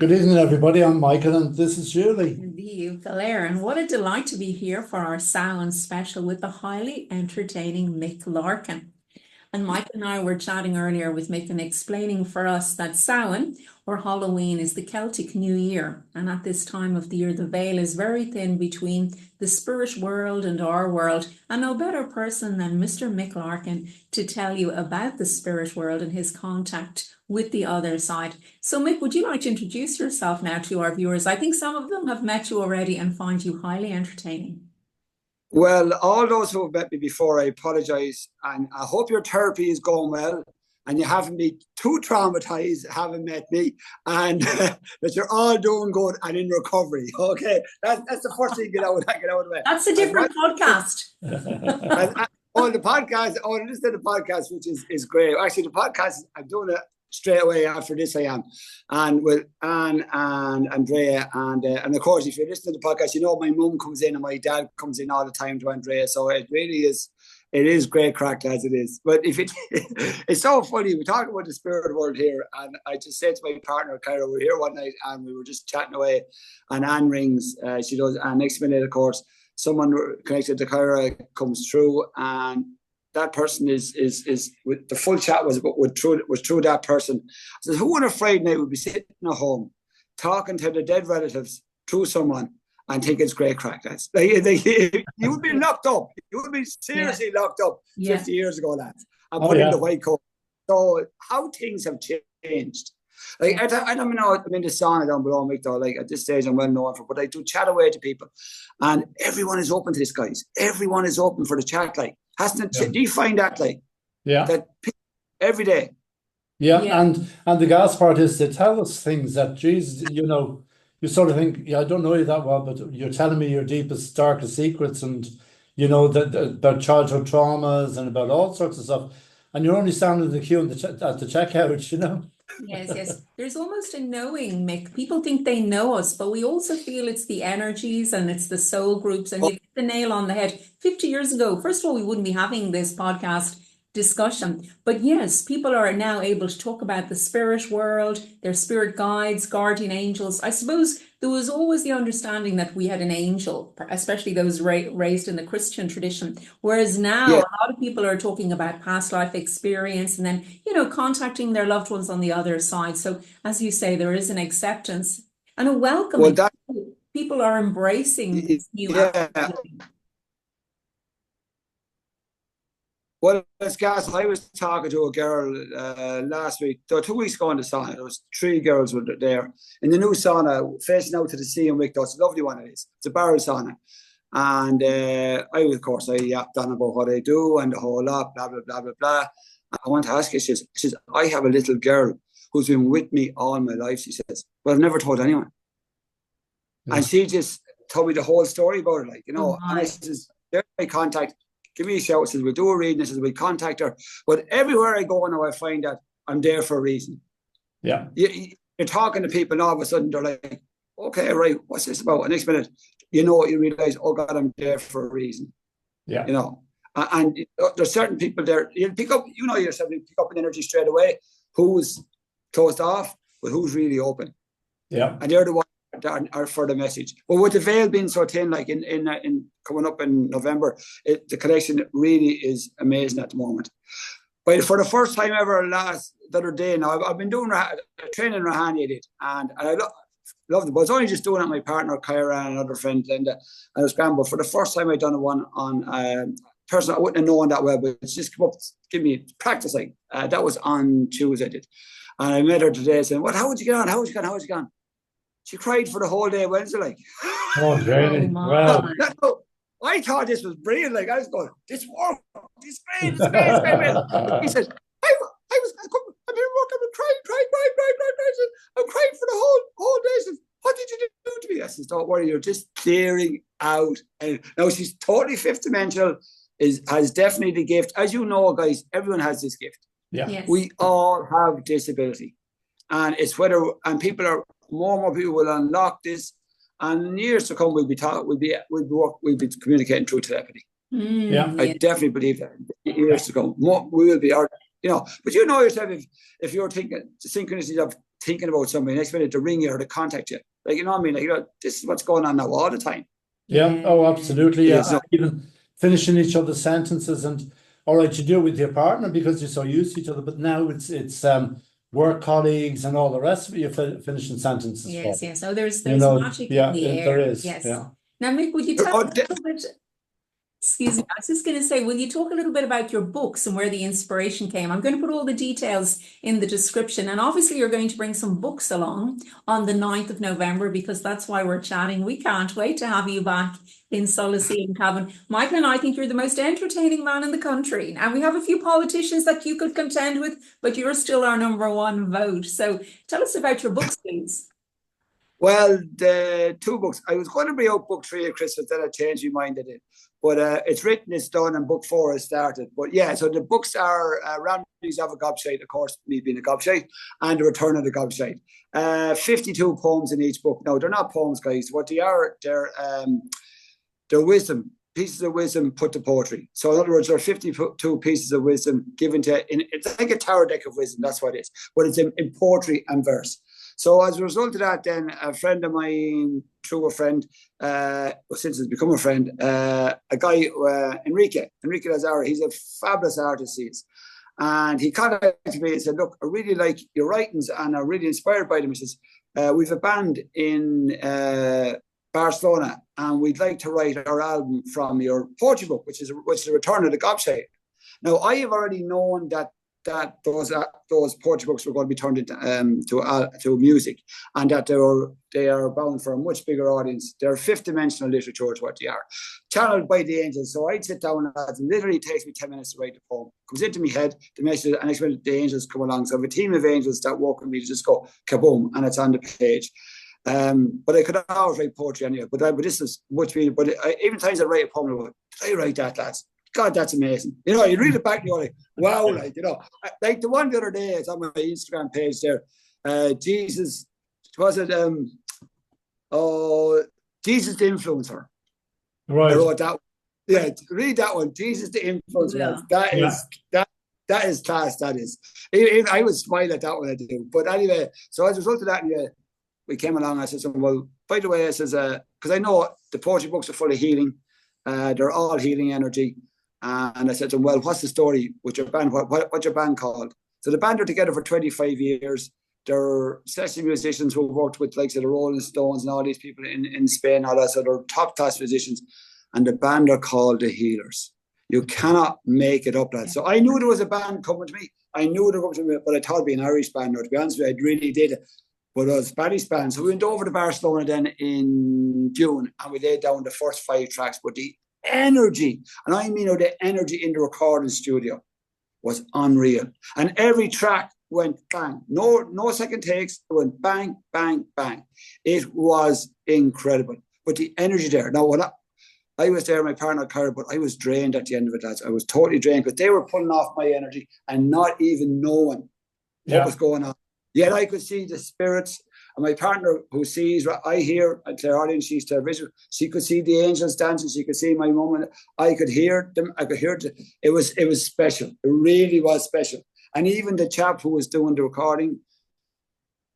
Good evening, everybody. I'm Michael, and this is Julie. And the ukulele. And what a delight to be here for our Samhain special with the highly entertaining Mick Larkin. And Mike and I were chatting earlier with Mick and explaining for us that Samhain or Halloween is the Celtic New Year. And at this time of the year, the veil is very thin between the spirit world and our world. And no better person than Mr. Mick Larkin to tell you about the spirit world and his contact with the other side. So Mick, would you like to introduce yourself now to our viewers? I think some of them have met you already and find you highly entertaining. Well, all those who have met me before, I apologise, and I hope your therapy is going well and you haven't been too traumatised having met me, and that you're all doing good and in recovery. Okay, that's the first thing get out of the way. That's a different podcast. The podcast, listen to the podcast, which is great. Actually, the podcast, I'm doing it straight away after this. I am, and with Anne and Andrea, and of course, if you're listening to the podcast, you know my mum comes in and my dad comes in all the time to Andrea. So it really is. It is great crack as it is. But if it's so funny, we talk about the spirit world here, and I just said to my partner, Kyra, we're here one night and we were just chatting away, and Anne rings, she does, and next minute, of course, someone connected to Kyra comes through, and that person is with the full chat was through that person. I said, who on a Friday night would be sitting at home talking to the dead relatives through someone and think it's great crack? That's you would be locked up. You would be seriously locked up 50 years ago, lads, and put in the white coat. So how things have changed. Like I don't know, I'm in the sauna down below Wicklow. Like at this stage, I'm well known for, but I do chat away to people, and everyone is open to this, guys. Everyone is open for the chat. Like, hasn't it? Do you find that that every day? And the gas part is they tell us things that, Jesus, you sort of think, I don't know you that well, but you're telling me your deepest, darkest secrets, and about childhood traumas and about all sorts of stuff, and you're only standing in the queue at the checkout, Yes. There's almost a knowing, Mick. People think they know us, but we also feel it's the energies and it's the soul groups, and you hit the nail on the head. 50 years ago, first of all, we wouldn't be having this podcast discussion. But yes, people are now able to talk about the spirit world, their spirit guides, guardian angels. I suppose there was always the understanding that we had an angel, especially those raised in the Christian tradition. Whereas now a lot of people are talking about past life experience and then, contacting their loved ones on the other side. So as you say, there is an acceptance and a welcome. People are embracing this new activity. Well, it's gas. I was talking to a girl last week. 2 weeks ago in the sauna. There was 3 girls were there in the new sauna, facing out to the sea in Wicklow. It's a lovely one. It is. It's a barrel sauna, and I yapped on about what I do and the whole lot, blah blah blah blah blah. I want to ask you. She says, I have a little girl who's been with me all my life. She says, but I've never told anyone, and she just told me the whole story about it. And I says, there's my contact. Give me a shout. Says we'll do a reading. Says we'll contact her. But everywhere I go now, I find that I'm there for a reason. Yeah. You're talking to people, and all of a sudden they're like, "Okay, right, what's this about?" And next minute, you realize, "Oh God, I'm there for a reason." Yeah. And there's certain people there. You pick up, yourself. You pick up an energy straight away. Who's closed off, but who's really open. Yeah. And they're the ones that are for the message. But with the veil being so thin, like in coming up in November, the connection really is amazing at the moment. But for the first time ever, the other day now, I've been doing training Rahani, I did, and I loved it. But I was only just doing it with my partner Kyra and another friend Linda, and I was scrambled. For the first time, I'd done one on a person I wouldn't have known that well, but it's just come up, give me practicing. That was on Tuesday, I did, and I met her today saying, "What? How would you get on? How would you get on?" She cried for the whole day Wednesday, like. Oh, really? Wow. I thought this was brilliant. Like, I was going, this work, this great, it's great. He said, I'm here working, I'm crying. I'm crying for the whole day. He said, what did you do to me? I said, don't worry, you're just clearing out. And now she's totally fifth dimensional, has definitely the gift. As you know, guys, everyone has this gift. Yeah. Yes. We all have disability. And it's more and more people will unlock this. And in years to come, we'll be communicating through telepathy. I definitely believe that. In years to come, we will be. But you know yourself, if you're thinking the synchronicities of thinking about somebody, next minute to ring you or to contact you. Like, you know what I mean? Like, you know, this is what's going on now all the time. Yeah. Oh, absolutely. It Yeah. is not- Even finishing each other's sentences, and all right, you do it with your partner because you're so used to each other. But now it's work colleagues and all the rest of it. You're finishing sentences Yes, for. yes. So there's You know, magic yeah, in the air. there is. Yes. Yeah. Now, Mick, would you tell Oh, us a little bit? Excuse me, I was just going to say, will you talk a little bit about your books and where the inspiration came? I'm going to put all the details in the description. And obviously, you're going to bring some books along on the 9th of November, because that's why we're chatting. We can't wait to have you back in Solas Samhain cabin. Michael and I think you're the most entertaining man in the country. And we have a few politicians that you could contend with, but you're still our #1 vote. So tell us about your books, please. Well, the 2 books. I was going to bring out book 3 at Christmas, then I changed my mind. I did. But it's written, it's done, and book 4 has started. But yeah, so the books are Ramsey's of a Gobshite, of course, me being a Gobshite, and The Return of the Gobshite. 52 poems in each book. No, they're not poems, guys. What they are, they're wisdom, pieces of wisdom put to poetry. So in other words, there are 52 pieces of wisdom given to, it's like a tower deck of wisdom, that's what it is. But it's in poetry and verse. So as a result of that, then a friend of mine, through a friend, since it's become a friend, a guy, Enrique Lazara, he's a fabulous artist, he is. And he contacted me and said, look, I really like your writings and I'm really inspired by them. He says, we've a band in Barcelona and we'd like to write our album from your poetry book, which is The Return of the Gobshite. Now, I have already known that those poetry books were going to be turned into to music, and that they are bound for a much bigger audience. They're fifth dimensional literature is what they are, channeled by the angels. So I'd sit down and it literally takes me 10 minutes to write the poem. Comes into my head, the message, and next minute the angels come along. So I have a team of angels that walk with me to just go kaboom, and it's on the page. But I could always write poetry anyway. But this is much better. But even times I write a poem, I go, did I write that, lads? God, that's amazing. You know, you read it back and you're like, wow, like, you know, like the one the other day, it's on my Instagram page there. Jesus, was it, Jesus the Influencer. Right. I wrote that. Yeah, read that one. Jesus the Influencer. Yeah. That is class, that is. I would smile at that one, I do. But anyway, so as a result of that, we came along, I said, well, by the way, I says, because I know the poetry books are full of healing. They're all healing energy. And I said to him, well, what's the story with your band? What's your band called? So the band are together for 25 years. They're session musicians who've worked with like the Rolling Stones and all these people in Spain, all that. So they're top-class musicians. And the band are called The Healers. You cannot make it up, lads. So I knew there was a band coming to me. I knew they were coming to me, but I thought it'd be an Irish band. Or to be honest with you, I really did it. But it was a Spanish band. So we went over to Barcelona then in June and we laid down the first 5 tracks. But the energy, and I mean the energy in the recording studio was unreal. And every track went bang. No second takes. It went bang, bang, bang. It was incredible. But the energy there. Now, when I was there, my partner Cara, but I was drained at the end of it, lads. I was totally drained because they were pulling off my energy and not even knowing what was going on. Yet I could see the spirits. And my partner who sees, I hear, and clairaudient, she's television, she could see the angels dancing, she could see my mum, and I could hear them, it was special. It really was special. And even the chap who was doing the recording,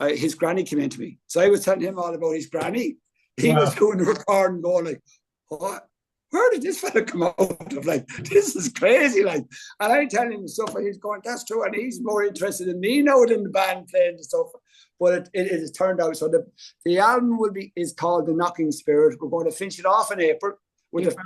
his granny came in to me. So I was telling him all about his granny. He was doing the recording going like, what? Where did this fella come out of? Like, this is crazy, like. And I tell him stuff and he's going, that's true. And he's more interested in me now than the band playing the stuff. But it has turned out. So the album is called The Knocking Spirit. We're going to finish it off in April with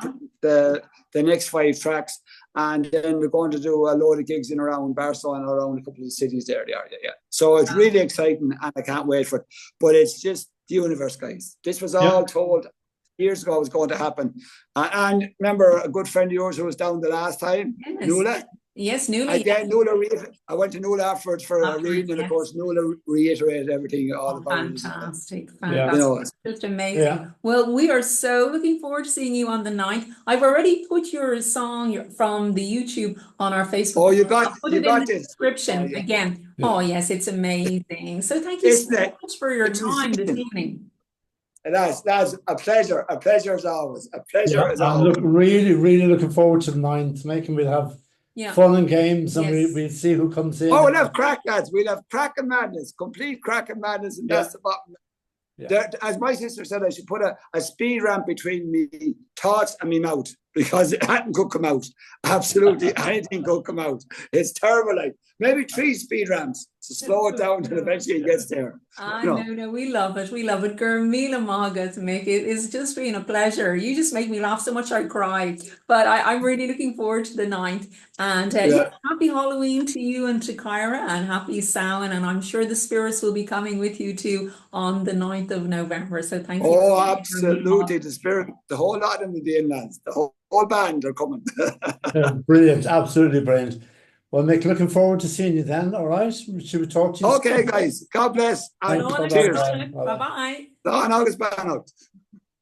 the next 5 tracks. And then we're going to do a load of gigs in around Barcelona, around a couple of cities there. Yeah. So it's really exciting and I can't wait for it. But it's just the universe, guys. This was all told years ago was going to happen. And remember a good friend of yours who was down the last time, Nuala? Yes, Nuala. Again, Nuala, I went to Nuala afterwards for a reading, and of course, Nuala reiterated everything all about it. Fantastic. You know, just amazing. Yeah. Well, we are so looking forward to seeing you on the 9th. I've already put your song from the YouTube on our Facebook. Oh, you I'll put it in the this description again. Yeah. Oh, yes, it's amazing. So thank you so much for your time this evening. That's a pleasure. A pleasure as always. A pleasure as always. Look, really looking forward to the 9th. We'll have Yeah. fun and games, and Yes. we see who comes in. Oh, we'll have crack, lads. We'll have crack and madness, complete crack and madness, and that's the bottom. Yeah. As my sister said, I should put a speed ramp between me thoughts and me mouth, because anything could come out. Absolutely anything could come out. It's terrible. Like maybe 3 speed ramps to slow it down till eventually it gets there. No, we love it. We love it. Gurmila Maga to make it. It's just been a pleasure. You just make me laugh so much I cry. But I'm really looking forward to the 9th. And happy Halloween to you and to Kyra, and happy Samhain. And I'm sure the spirits will be coming with you too on the 9th of November. So thank you. Oh, absolutely. The spirit, the whole lot of the lads, the whole band are coming. Brilliant, absolutely brilliant. Well, Mick, looking forward to seeing you then. All right, should we talk to you? Okay, guys. God bless. And cheers. Bye-bye. August.